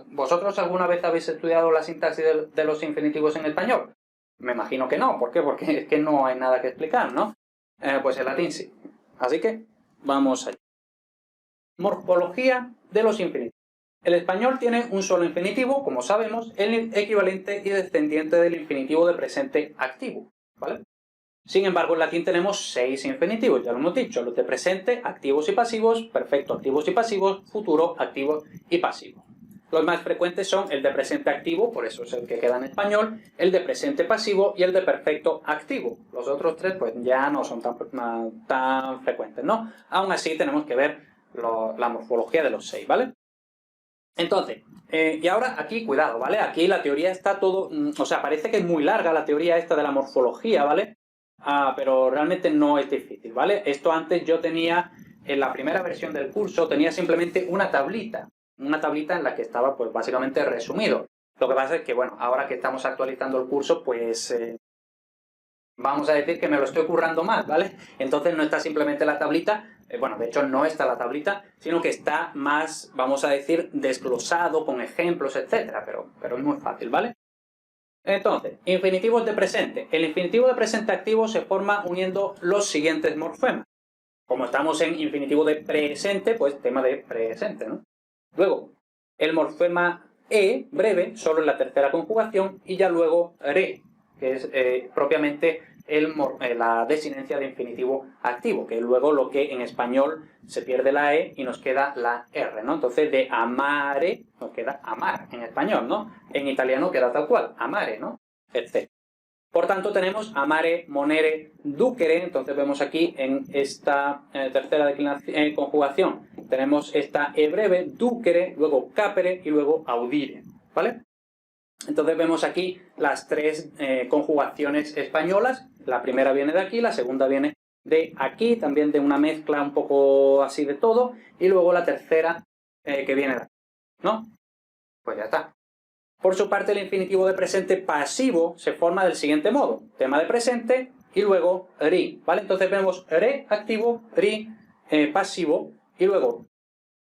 ¿Vosotros alguna vez habéis estudiado la sintaxis de los infinitivos en español? Me imagino que no. ¿Por qué? Porque es que no hay nada que explicar, ¿no? Pues en latín sí. Así que vamos allá. Morfología de los infinitivos. El español tiene un solo infinitivo, como sabemos, el equivalente y descendiente del infinitivo de presente activo, ¿vale? Sin embargo, en latín tenemos 6 infinitivos, ya lo hemos dicho, los de presente, activos y pasivos, perfecto, activos y pasivos, futuro, activo y pasivo. Los más frecuentes son el de presente activo, por eso es el que queda en español, el de presente pasivo y el de perfecto activo. Los otros 3 pues ya no son tan frecuentes, ¿no? Aún así tenemos que ver la morfología de los 6, ¿vale? Entonces, y ahora aquí, cuidado, ¿vale? Aquí la teoría está todo, o sea, parece que es muy larga la teoría esta de la morfología, ¿vale? Pero realmente no es difícil, ¿vale? Esto antes yo tenía, en la primera versión del curso, tenía simplemente una tablita en la que estaba, pues, básicamente resumido. Lo que pasa es que, bueno, ahora que estamos actualizando el curso, pues, vamos a decir que me lo estoy currando más, ¿vale? Entonces no está simplemente la tablita, bueno, de hecho no está la tablita, sino que está más, vamos a decir, desglosado, con ejemplos, etcétera, pero es muy fácil, ¿vale? Entonces, infinitivos de presente. El infinitivo de presente activo se forma uniendo los siguientes morfemas. Como estamos en infinitivo de presente, pues tema de presente, ¿no? Luego, el morfema e, breve, solo en la tercera conjugación, y ya luego re, que es propiamente la desinencia de infinitivo activo, que es luego lo que en español se pierde la e y nos queda la r, ¿no? Entonces, de amare nos queda amar en español, ¿no? En italiano queda tal cual, amare, ¿no? Etc. Por tanto, tenemos amare, monere, ducere. Entonces vemos aquí en esta tercera conjugación, tenemos esta e breve, ducere, luego capere y luego audire, ¿vale? Entonces vemos aquí las 3 conjugaciones españolas. La primera viene de aquí, la segunda viene de aquí, también de una mezcla un poco así de todo, y luego la tercera que viene de aquí, ¿no? Pues ya está. Por su parte, el infinitivo de presente pasivo se forma del siguiente modo. Tema de presente y luego ri, ¿vale? Entonces vemos re activo, ri pasivo, y luego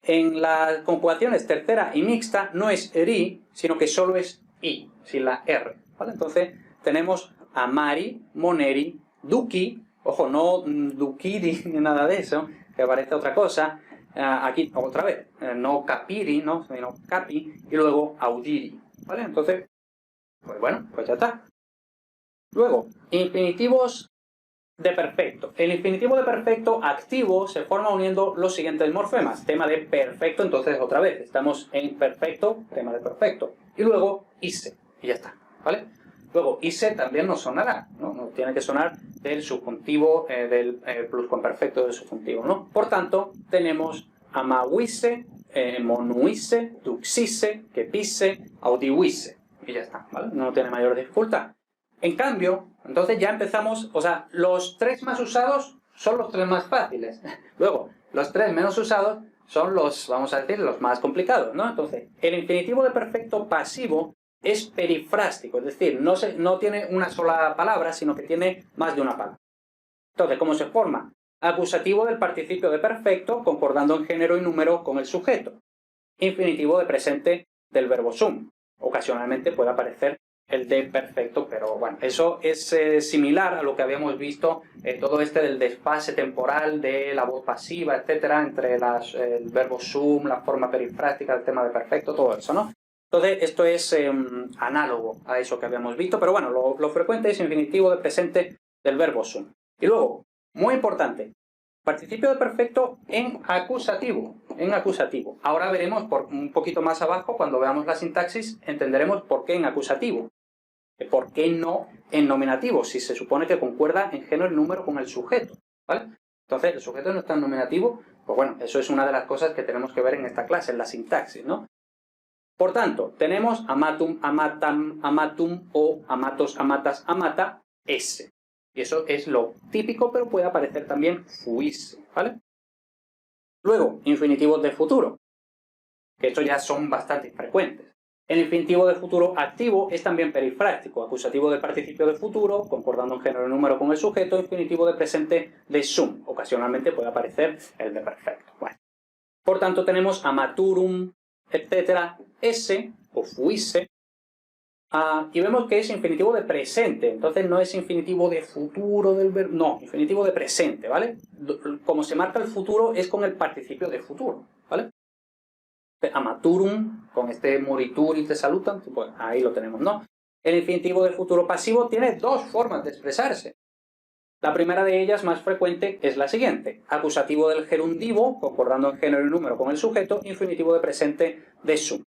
en las conjugaciones tercera y mixta no es ri, sino que solo es i, sin la r, ¿vale? Entonces tenemos amari, moneri, duki, ojo, no dukiri ni nada de eso, que parece otra cosa. Aquí otra vez, no capiri, ¿no? Sino capi, y luego audiri, ¿vale? Entonces, pues bueno, pues ya está. Luego, infinitivos de perfecto. El infinitivo de perfecto activo se forma uniendo los siguientes morfemas. Tema de perfecto, entonces otra vez, estamos en perfecto, tema de perfecto. Y luego ise, y ya está, ¿vale? Luego ise también nos sonará, ¿no? Nos tiene que sonar del subjuntivo, del pluscuamperfecto del subjuntivo, ¿no? Por tanto, tenemos amawise, monuise, duxise, quepise, audiwise, y ya está, ¿vale? No tiene mayor dificultad. En cambio, entonces ya empezamos, o sea, los 3 más usados son los 3 más fáciles. Luego, los 3 menos usados son los, vamos a decir, los más complicados, ¿no? Entonces, el infinitivo de perfecto pasivo es perifrástico, es decir, no tiene una sola palabra, sino que tiene más de una palabra. Entonces, ¿cómo se forma? Acusativo del participio de perfecto, concordando en género y número con el sujeto. Infinitivo de presente del verbo sum. Ocasionalmente puede aparecer el de perfecto, pero bueno, eso es similar a lo que habíamos visto, todo del desfase temporal de la voz pasiva, etcétera, entre el verbo sum, la forma perifrástica, el tema de perfecto, todo eso, ¿no? Entonces, esto es análogo a eso que habíamos visto, pero bueno, lo frecuente es infinitivo de presente del verbo sum. Y luego, muy importante, participio de perfecto en acusativo. Ahora veremos un poquito más abajo, cuando veamos la sintaxis, entenderemos por qué en acusativo. ¿Por qué no en nominativo? Si se supone que concuerda en género y número con el sujeto, ¿vale? Entonces, ¿el sujeto no está en nominativo? Pues bueno, eso es una de las cosas que tenemos que ver en esta clase, en la sintaxis, ¿no? Por tanto, tenemos amatum, amatam, amatum o amatos, amatas, amata, s. Y eso es lo típico, pero puede aparecer también fuise, ¿vale? Luego, infinitivos de futuro, que estos ya son bastante frecuentes. El infinitivo de futuro activo es también perifrástico, acusativo del participio de futuro, concordando en género y número con el sujeto, infinitivo de presente de sum. Ocasionalmente puede aparecer el de perfecto. Bueno. Por tanto, tenemos amaturum, etcétera, ese o fuise, y vemos que es infinitivo de presente, entonces no es infinitivo de futuro del verbo, no, infinitivo de presente, ¿vale? Como se marca el futuro es con el participio de futuro, ¿vale? Amaturum, con este morituri te salutan, pues ahí lo tenemos, ¿no? El infinitivo de futuro pasivo tiene dos formas de expresarse. La primera de ellas, más frecuente, es la siguiente. Acusativo del gerundivo, concordando en género y número con el sujeto, infinitivo de presente de sum.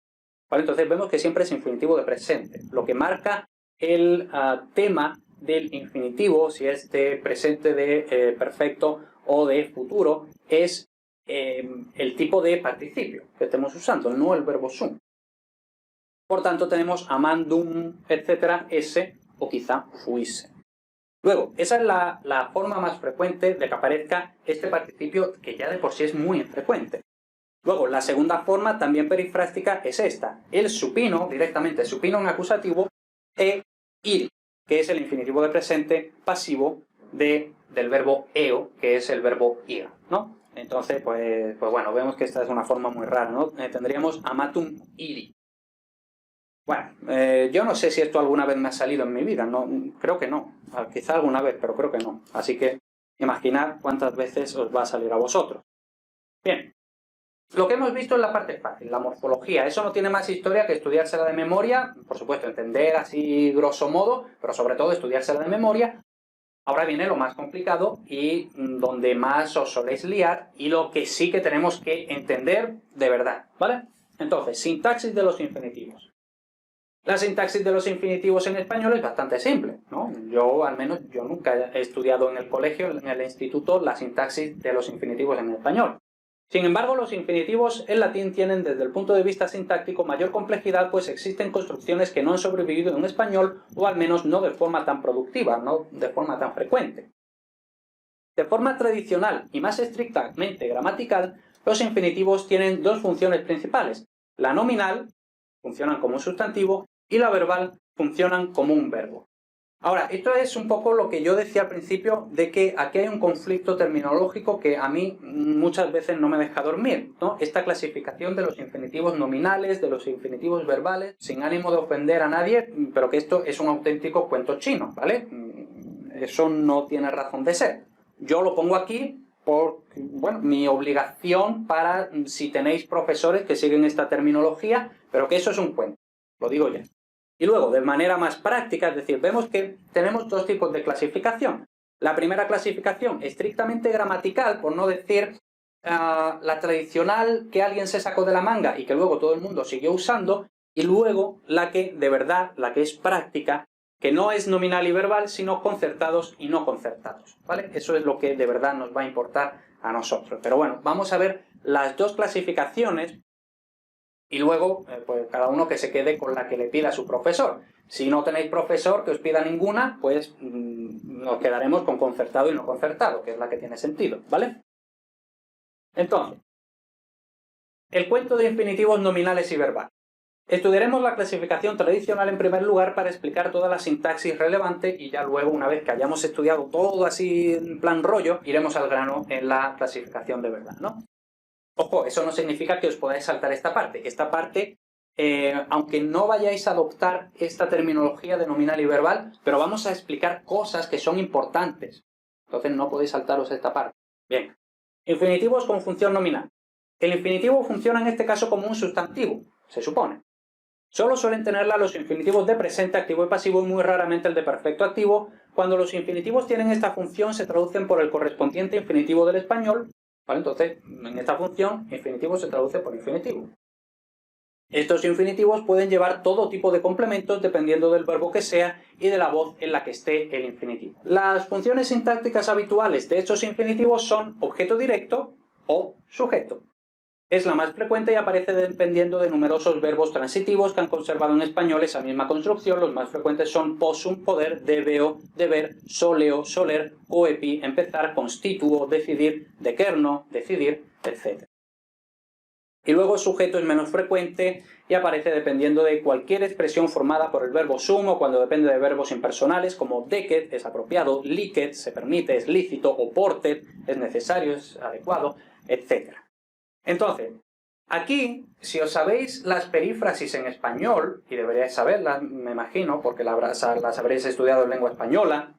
¿Vale? Entonces vemos que siempre es infinitivo de presente. Lo que marca el tema del infinitivo, si es de presente de perfecto o de futuro, es el tipo de participio que estemos usando, no el verbo sum. Por tanto, tenemos amandum, etcétera, ese o quizá fuise. Luego, esa es la forma más frecuente de que aparezca este participio, que ya de por sí es muy infrecuente. Luego, la segunda forma, también perifrástica, es esta. El supino, directamente supino en acusativo, e ir, que es el infinitivo de presente pasivo del verbo eo, que es el verbo ir, ¿no? Entonces, pues bueno, vemos que esta es una forma muy rara, ¿no? Tendríamos amatum iri. Bueno, yo no sé si esto alguna vez me ha salido en mi vida, no, creo que no, quizá alguna vez, pero creo que no. Así que imaginad cuántas veces os va a salir a vosotros. Bien, lo que hemos visto es la parte fácil, la morfología. Eso no tiene más historia que estudiársela de memoria, por supuesto, entender así grosso modo, pero sobre todo estudiársela de memoria. Ahora viene lo más complicado y donde más os soléis liar y lo que sí que tenemos que entender de verdad, ¿vale? Entonces, sintaxis de los infinitivos. La sintaxis de los infinitivos en español es bastante simple, ¿no? Al menos yo nunca he estudiado en el colegio, en el instituto, la sintaxis de los infinitivos en español. Sin embargo, los infinitivos en latín tienen desde el punto de vista sintáctico mayor complejidad, pues existen construcciones que no han sobrevivido en español, o al menos no de forma tan productiva, no de forma tan frecuente. De forma tradicional y más estrictamente gramatical, los infinitivos tienen dos funciones principales. La nominal, funcionan como un sustantivo, y la verbal, funcionan como un verbo. Ahora, esto es un poco lo que yo decía al principio, de que aquí hay un conflicto terminológico que a mí muchas veces no me deja dormir, ¿no? Esta clasificación de los infinitivos nominales, de los infinitivos verbales, sin ánimo de ofender a nadie, pero que esto es un auténtico cuento chino, ¿vale? Eso no tiene razón de ser. Yo lo pongo aquí por, bueno, mi obligación para, si tenéis profesores que siguen esta terminología, pero que eso es un cuento, lo digo ya. Y luego, de manera más práctica, es decir, vemos que tenemos dos tipos de clasificación. La primera clasificación, estrictamente gramatical, por no decir la tradicional que alguien se sacó de la manga y que luego todo el mundo siguió usando, y luego la que, de verdad, la que es práctica, que no es nominal y verbal, sino concertados y no concertados, ¿vale? Eso es lo que de verdad nos va a importar a nosotros. Pero bueno, vamos a ver las dos clasificaciones y luego, pues cada uno que se quede con la que le pida su profesor. Si no tenéis profesor que os pida ninguna, pues nos quedaremos con concertado y no concertado, que es la que tiene sentido, ¿vale? Entonces, el cuento de infinitivos nominales y verbales. Estudiaremos la clasificación tradicional en primer lugar para explicar toda la sintaxis relevante y ya luego, una vez que hayamos estudiado todo así en plan rollo, iremos al grano en la clasificación de verdad, ¿no? Ojo, eso no significa que os podáis saltar esta parte. Esta parte, aunque no vayáis a adoptar esta terminología de nominal y verbal, pero vamos a explicar cosas que son importantes. Entonces no podéis saltaros esta parte. Bien. Infinitivos con función nominal. El infinitivo funciona en este caso como un sustantivo, se supone. Solo suelen tenerla los infinitivos de presente, activo y pasivo, y muy raramente el de perfecto activo. Cuando los infinitivos tienen esta función, se traducen por el correspondiente infinitivo del español. ¿Vale? Entonces, en esta función, infinitivo se traduce por infinitivo. Estos infinitivos pueden llevar todo tipo de complementos dependiendo del verbo que sea y de la voz en la que esté el infinitivo. Las funciones sintácticas habituales de estos infinitivos son objeto directo o sujeto. Es la más frecuente y aparece dependiendo de numerosos verbos transitivos que han conservado en español esa misma construcción. Los más frecuentes son possum, poder, debeo, deber, soleo, soler, coepi, empezar, constituo, decidir, dequerno, decidir, etc. Y luego el sujeto es menos frecuente y aparece dependiendo de cualquier expresión formada por el verbo sum o cuando depende de verbos impersonales como decet, es apropiado, licet, se permite, es lícito, o portet, es necesario, es adecuado, etc. Entonces, Aquí, si os sabéis las perífrasis en español, y deberíais saberlas, me imagino, porque las habréis estudiado en lengua española,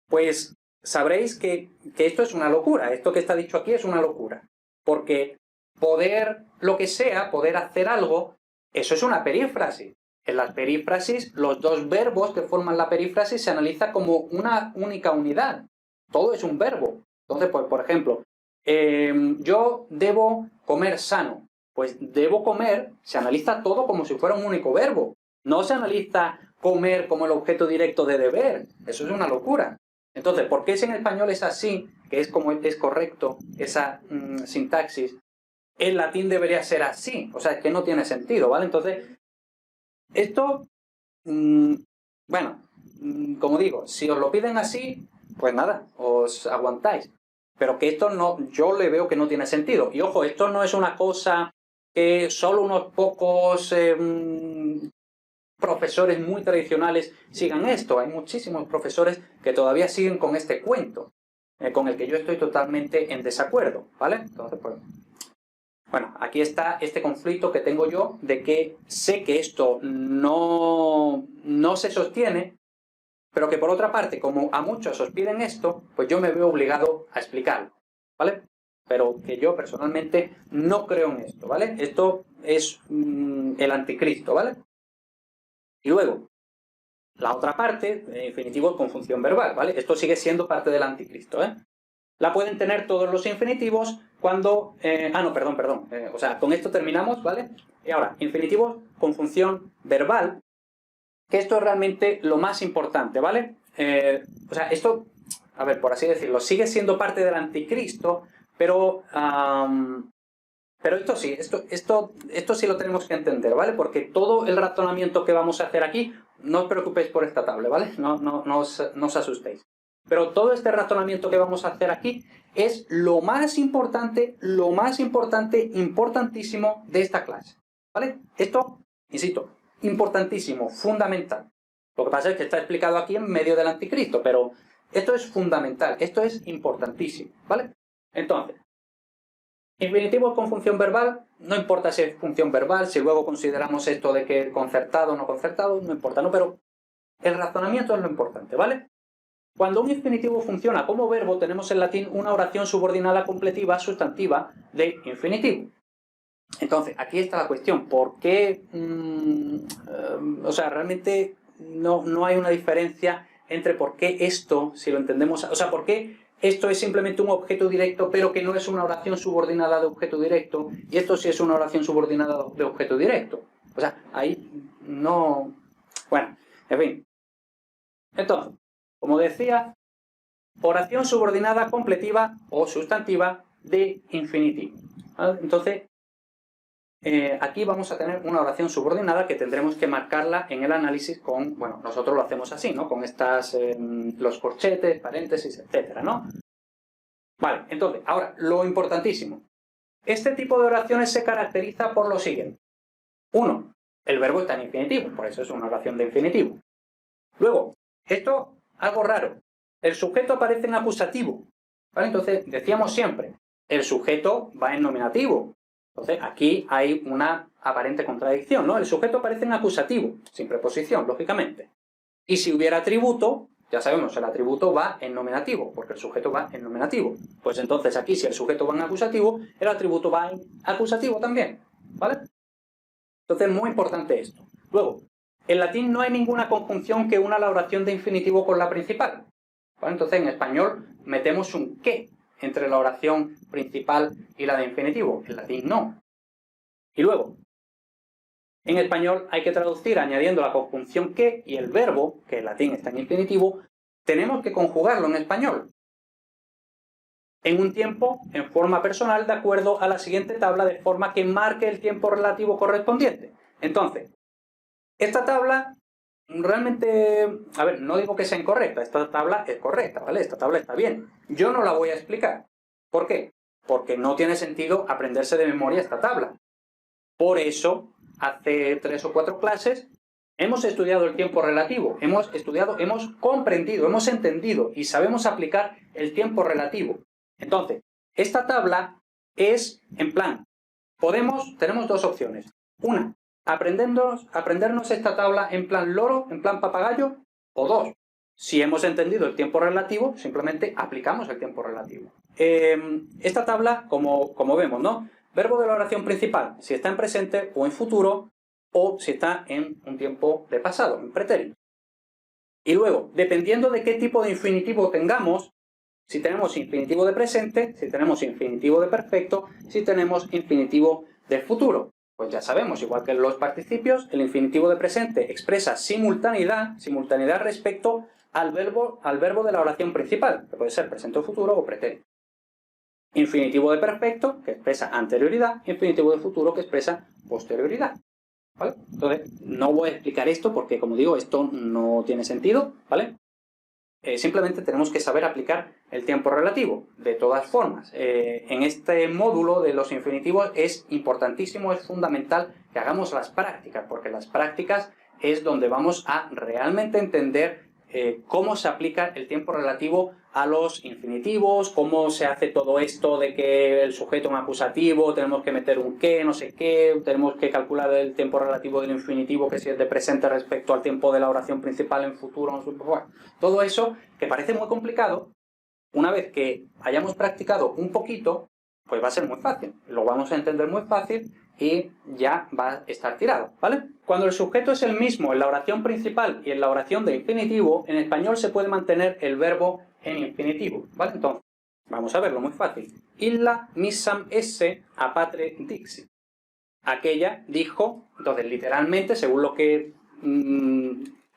pues sabréis que esto es una locura, esto que está dicho aquí es una locura. Porque poder, lo que sea, poder hacer algo, eso es una perífrasis. En las perífrasis, los dos verbos que forman la perífrasis se analiza como una única unidad. Todo es un verbo. Entonces, pues, por ejemplo, yo debo comer sano. Pues debo comer, se analiza todo como si fuera un único verbo. No se analiza comer como el objeto directo de deber. Eso es una locura. Entonces, ¿por qué si en español es así, que es como es correcto esa sintaxis? En latín debería ser así. O sea, es que no tiene sentido, ¿vale? Entonces, esto, bueno, como digo, si os lo piden así, pues nada, os aguantáis. Pero que esto no, yo le veo que no tiene sentido. Y ojo, esto no es una cosa que solo unos pocos profesores muy tradicionales sigan esto. Hay muchísimos profesores que todavía siguen con este cuento, con el que yo estoy totalmente en desacuerdo, ¿vale? Entonces, pues, bueno, aquí está este conflicto que tengo yo de que sé que esto no se sostiene, pero que por otra parte, como a muchos os piden esto, pues yo me veo obligado a explicarlo, ¿vale? Pero que yo personalmente no creo en esto, ¿vale? Esto es el anticristo, ¿vale? Y luego, la otra parte, infinitivos con función verbal, ¿vale? Esto sigue siendo parte del anticristo, ¿eh? La pueden tener todos los infinitivos cuando... no, perdón. O sea, con esto terminamos, ¿vale? Y ahora, infinitivos con función verbal, que esto es realmente lo más importante, ¿vale? O sea, esto, a ver, por así decirlo, sigue siendo parte del anticristo, pero esto sí, esto sí lo tenemos que entender, ¿vale? Porque todo el razonamiento que vamos a hacer aquí, no os preocupéis por esta tabla, ¿vale? No os asustéis. Pero todo este razonamiento que vamos a hacer aquí es lo más importante, importantísimo de esta clase, ¿vale? Esto, insisto, importantísimo, fundamental. Lo que pasa es que está explicado aquí en medio del anticristo, pero esto es fundamental, esto es importantísimo, ¿vale? Entonces, infinitivos con función verbal, no importa si es función verbal, si luego consideramos esto de que concertado o no concertado, no importa, ¿no? Pero el razonamiento es lo importante, ¿vale? Cuando un infinitivo funciona como verbo, tenemos en latín una oración subordinada completiva sustantiva de infinitivo. Entonces, aquí está la cuestión. ¿Por qué? O sea, realmente no hay una diferencia entre por qué esto, si lo entendemos... O sea, por qué esto es simplemente un objeto directo, pero que no es una oración subordinada de objeto directo, y esto sí es una oración subordinada de objeto directo. O sea, ahí no... Bueno, en fin. Entonces, como decía, oración subordinada completiva o sustantiva de infinitivo. ¿Vale? Entonces, aquí vamos a tener una oración subordinada que tendremos que marcarla en el análisis con, bueno, nosotros lo hacemos así, ¿no? Con estas, los corchetes, paréntesis, etcétera, ¿no? Vale, entonces, ahora, lo importantísimo. Este tipo de oraciones se caracteriza por lo siguiente. 1. El verbo está en infinitivo, por eso es una oración de infinitivo. Luego, esto, algo raro. El sujeto aparece en acusativo, ¿vale? Entonces, decíamos siempre, el sujeto va en nominativo. Entonces, aquí hay una aparente contradicción, ¿no? El sujeto aparece en acusativo, sin preposición, lógicamente. Y si hubiera atributo, ya sabemos, el atributo va en nominativo, porque el sujeto va en nominativo. Pues entonces aquí, si el sujeto va en acusativo, el atributo va en acusativo también, ¿vale? Entonces, muy importante esto. Luego, en latín no hay ninguna conjunción que una la oración de infinitivo con la principal, ¿vale? Entonces, en español metemos un que entre la oración principal y la de infinitivo. En latín no. Y luego, en español hay que traducir añadiendo la conjunción que y el verbo, que en latín está en infinitivo, tenemos que conjugarlo en español en un tiempo en forma personal de acuerdo a la siguiente tabla de forma que marque el tiempo relativo correspondiente. Entonces, esta tabla realmente, a ver, no digo que sea incorrecta, esta tabla es correcta, ¿vale? Esta tabla está bien. Yo no la voy a explicar. ¿Por qué? Porque no tiene sentido aprenderse de memoria esta tabla. Por eso, hace 3 o 4 clases, hemos estudiado el tiempo relativo, hemos comprendido, hemos entendido y sabemos aplicar el tiempo relativo. Entonces, esta tabla es, en plan, Tenemos dos opciones. Una, aprendernos esta tabla en plan loro, en plan papagayo, o dos, si hemos entendido el tiempo relativo, simplemente aplicamos el tiempo relativo. Esta tabla, como vemos, ¿no? Verbo de la oración principal, si está en presente o en futuro, o si está en un tiempo de pasado, en pretérito. Y luego, dependiendo de qué tipo de infinitivo tengamos, si tenemos infinitivo de presente, si tenemos infinitivo de perfecto, si tenemos infinitivo de futuro. Pues ya sabemos, igual que en los participios, el infinitivo de presente expresa simultaneidad respecto al verbo de la oración principal, que puede ser presente o futuro o pretérito. Infinitivo de perfecto, que expresa anterioridad, infinitivo de futuro, que expresa posterioridad. ¿Vale? Entonces, no voy a explicar esto porque, como digo, esto no tiene sentido, ¿vale? Simplemente tenemos que saber aplicar el tiempo relativo. De todas formas, en este módulo de los infinitivos es importantísimo, es fundamental que hagamos las prácticas, porque las prácticas es donde vamos a realmente entender cómo se aplica el tiempo relativo a los infinitivos, cómo se hace todo esto de que el sujeto es un acusativo, tenemos que meter un qué, no sé qué, tenemos que calcular el tiempo relativo del infinitivo, que si es de presente respecto al tiempo de la oración principal en futuro, no sé, bueno, todo eso que parece muy complicado, una vez que hayamos practicado un poquito, pues va a ser muy fácil, lo vamos a entender muy fácil y ya va a estar tirado, ¿vale? Cuando el sujeto es el mismo en la oración principal y en la oración de infinitivo, en español se puede mantener el verbo en infinitivo, ¿vale? Entonces, vamos a verlo muy fácil. Illa missam esse a patre dixit. Aquella dijo, entonces literalmente, según lo que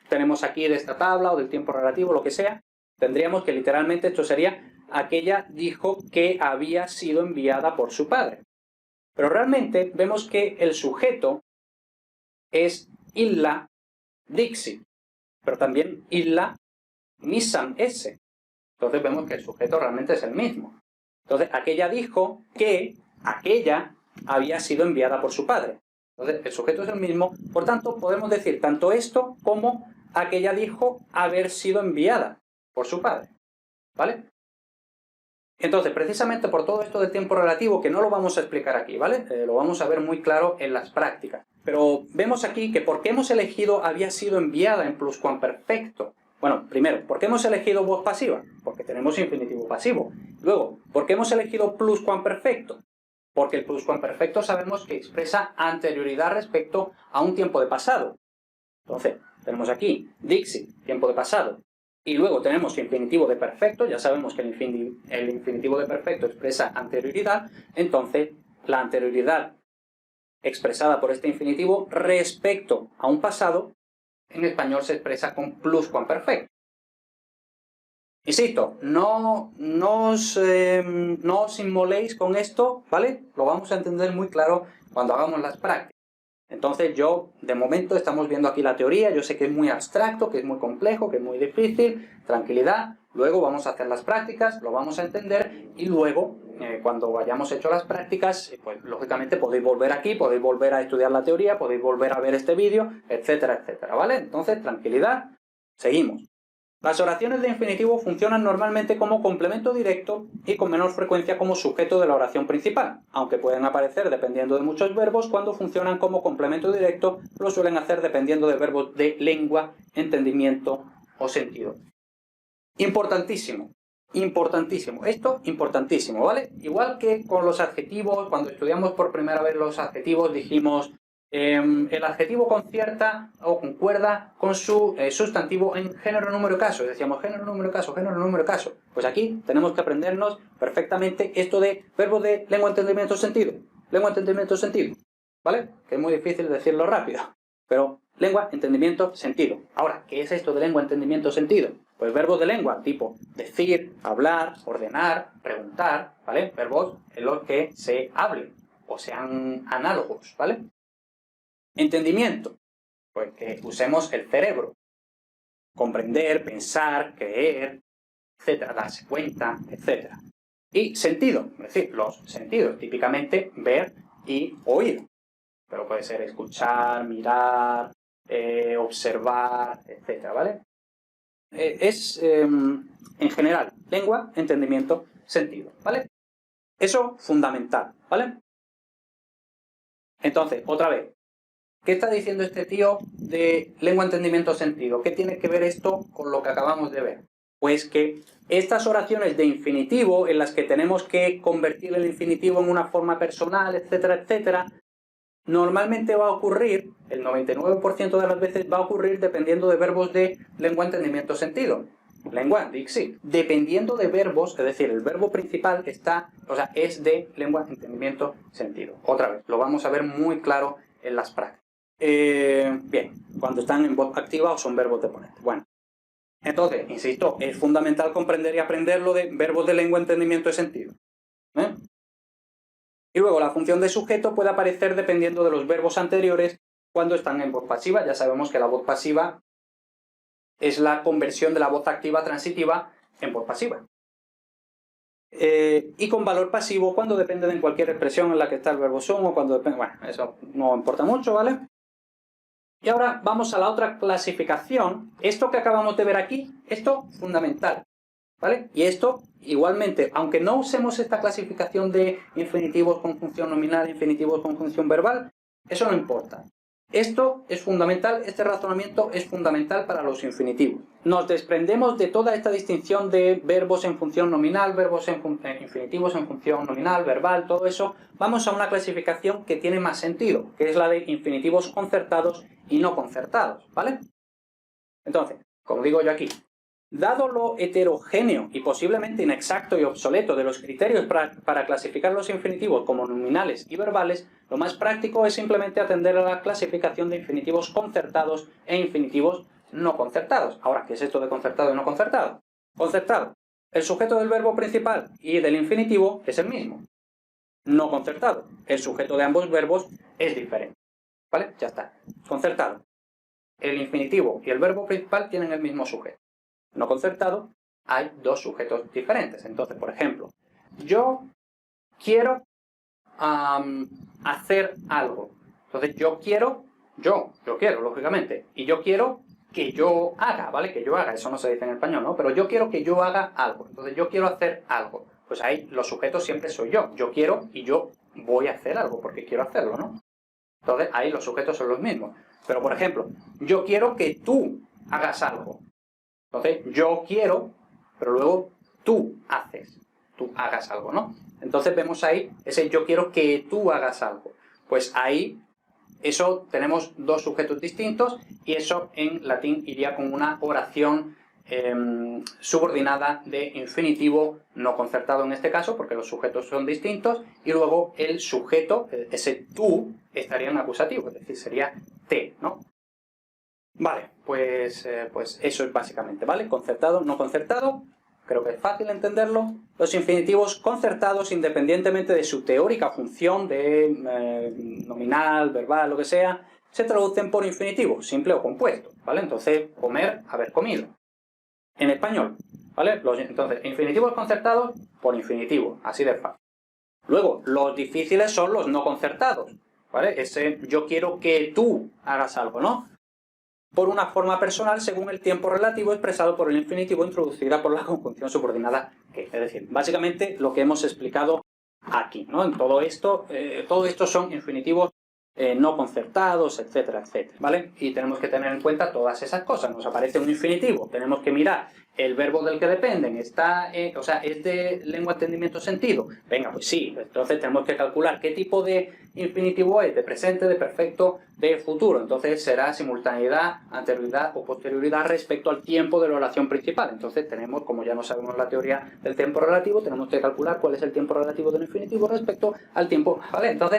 tenemos aquí de esta tabla o del tiempo relativo, lo que sea, tendríamos que literalmente esto sería aquella dijo que había sido enviada por su padre. Pero realmente vemos que el sujeto es illa dixit, pero también illa missam esse. Entonces vemos que el sujeto realmente es el mismo. Entonces aquella dijo que aquella había sido enviada por su padre. Entonces el sujeto es el mismo, por tanto podemos decir tanto esto como aquella dijo haber sido enviada por su padre. ¿Vale? Entonces, precisamente por todo esto del tiempo relativo, que no lo vamos a explicar aquí, ¿vale? Lo vamos a ver muy claro en las prácticas. Pero vemos aquí que ¿por qué hemos elegido había sido enviada en pluscuamperfecto? Bueno, primero, ¿por qué hemos elegido voz pasiva? Porque tenemos infinitivo pasivo. Luego, ¿por qué hemos elegido pluscuamperfecto? Porque el pluscuamperfecto sabemos que expresa anterioridad respecto a un tiempo de pasado. Entonces, tenemos aquí Dixit, tiempo de pasado. Y luego tenemos infinitivo de perfecto, ya sabemos que el infinitivo de perfecto expresa anterioridad, entonces la anterioridad expresada por este infinitivo respecto a un pasado, en español se expresa con pluscuamperfecto. Insisto, no os inmoléis con esto, ¿vale? Lo vamos a entender muy claro cuando hagamos las prácticas. Entonces de momento estamos viendo aquí la teoría, yo sé que es muy abstracto, que es muy complejo, que es muy difícil, tranquilidad, luego vamos a hacer las prácticas, lo vamos a entender y luego, cuando hayamos hecho las prácticas, pues lógicamente podéis volver aquí, podéis volver a estudiar la teoría, podéis volver a ver este vídeo, etcétera, etcétera, ¿vale? Entonces, tranquilidad, seguimos. Las oraciones de infinitivo funcionan normalmente como complemento directo y con menor frecuencia como sujeto de la oración principal, aunque pueden aparecer dependiendo de muchos verbos. Cuando funcionan como complemento directo lo suelen hacer dependiendo de verbos de lengua, entendimiento o sentido. Importantísimo, importantísimo, esto importantísimo, ¿vale? Igual que con los adjetivos, cuando estudiamos por primera vez los adjetivos dijimos el adjetivo concierta o concuerda con su sustantivo en género, número, caso. Decíamos género, número, caso, género, número, caso. Pues aquí tenemos que aprendernos perfectamente esto de verbo de lengua, entendimiento, sentido. Lengua, entendimiento, sentido. ¿Vale? Que es muy difícil decirlo rápido. Pero lengua, entendimiento, sentido. Ahora, ¿qué es esto de lengua, entendimiento, sentido? Pues verbos de lengua, tipo decir, hablar, ordenar, preguntar, ¿vale? Verbos en los que se hablen o sean análogos, ¿vale? Entendimiento, pues que usemos el cerebro. Comprender, pensar, creer, etcétera, darse cuenta, etcétera. Y sentido, es decir, los sentidos, típicamente ver y oír. Pero puede ser escuchar, mirar, observar, etcétera, ¿vale? En general, lengua, entendimiento, sentido, ¿vale? Eso fundamental, ¿vale? Entonces, otra vez, ¿qué está diciendo este tío de lengua, entendimiento, sentido? ¿Qué tiene que ver esto con lo que acabamos de ver? Pues que estas oraciones de infinitivo, en las que tenemos que convertir el infinitivo en una forma personal, etcétera, etcétera, normalmente va a ocurrir, el 99% de las veces va a ocurrir dependiendo de verbos de lengua, entendimiento, sentido. Lengua, Dixit. Dependiendo de verbos, es decir, el verbo principal es de lengua, entendimiento, sentido. Otra vez, lo vamos a ver muy claro en las prácticas. Bien, cuando están en voz activa o son verbos deponentes. Bueno, entonces, insisto, es fundamental comprender y aprender lo de verbos de lengua, entendimiento y sentido. Y luego la función de sujeto puede aparecer dependiendo de los verbos anteriores cuando están en voz pasiva. Ya sabemos que la voz pasiva es la conversión de la voz activa transitiva en voz pasiva. Y con valor pasivo cuando depende de cualquier expresión en la que está el verbo son o cuando depende... Bueno, eso no importa mucho, ¿vale? Y ahora vamos a la otra clasificación. Esto que acabamos de ver aquí, esto fundamental, ¿vale? Y esto, igualmente, aunque no usemos esta clasificación de infinitivos con función nominal, infinitivos con función verbal, eso no importa. Esto es fundamental, este razonamiento es fundamental para los infinitivos. Nos desprendemos de toda esta distinción de verbos en función nominal, verbos en infinitivos en función nominal, verbal, todo eso. Vamos a una clasificación que tiene más sentido, que es la de infinitivos concertados y no concertados, ¿vale? Entonces, como digo yo aquí, dado lo heterogéneo y posiblemente inexacto y obsoleto de los criterios para clasificar los infinitivos como nominales y verbales, lo más práctico es simplemente atender a la clasificación de infinitivos concertados e infinitivos no concertados. Ahora, ¿qué es esto de concertado y no concertado? Concertado. El sujeto del verbo principal y del infinitivo es el mismo. No concertado. El sujeto de ambos verbos es diferente. ¿Vale? Ya está. Concertado. El infinitivo y el verbo principal tienen el mismo sujeto. No concertado, hay dos sujetos diferentes. Entonces, por ejemplo, yo quiero hacer algo. Entonces, yo quiero, lógicamente. Y yo quiero que yo haga, ¿vale? Que yo haga, eso no se dice en español, ¿no? Pero yo quiero que yo haga algo. Entonces, yo quiero hacer algo. Pues ahí los sujetos siempre soy yo. Yo quiero y yo voy a hacer algo porque quiero hacerlo, ¿no? Entonces, ahí los sujetos son los mismos. Pero, por ejemplo, yo quiero que tú hagas algo. Entonces, yo quiero, pero luego tú hagas algo, ¿no? Entonces vemos ahí ese yo quiero que tú hagas algo. Pues ahí, eso tenemos dos sujetos distintos y eso en latín iría con una oración subordinada de infinitivo no concertado en este caso, porque los sujetos son distintos, y luego el sujeto, ese tú, estaría en acusativo, es decir, sería te, ¿no? Vale, pues eso es básicamente, ¿vale? Concertado, no concertado, creo que es fácil entenderlo. Los infinitivos concertados, independientemente de su teórica función de nominal, verbal, lo que sea, se traducen por infinitivo, simple o compuesto, ¿vale? Entonces, comer, haber comido. En español, ¿vale? Entonces, infinitivos concertados por infinitivo, así de fácil. Luego, los difíciles son los no concertados, ¿vale? Ese yo quiero que tú hagas algo, ¿no? Por una forma personal según el tiempo relativo expresado por el infinitivo introducida por la conjunción subordinada que. Es decir, básicamente lo que hemos explicado aquí, ¿no? En todo esto son infinitivos no concertados, etcétera, etcétera, ¿vale? Y tenemos que tener en cuenta todas esas cosas. Nos aparece un infinitivo, tenemos que mirar el verbo del que dependen, es de lengua, entendimiento, sentido. Venga, pues sí, entonces tenemos que calcular qué tipo de infinitivo es, de presente, de perfecto, de futuro. Entonces será simultaneidad, anterioridad o posterioridad respecto al tiempo de la oración principal. Entonces tenemos, como ya no sabemos la teoría del tiempo relativo, tenemos que calcular cuál es el tiempo relativo del infinitivo respecto al tiempo, ¿vale? Entonces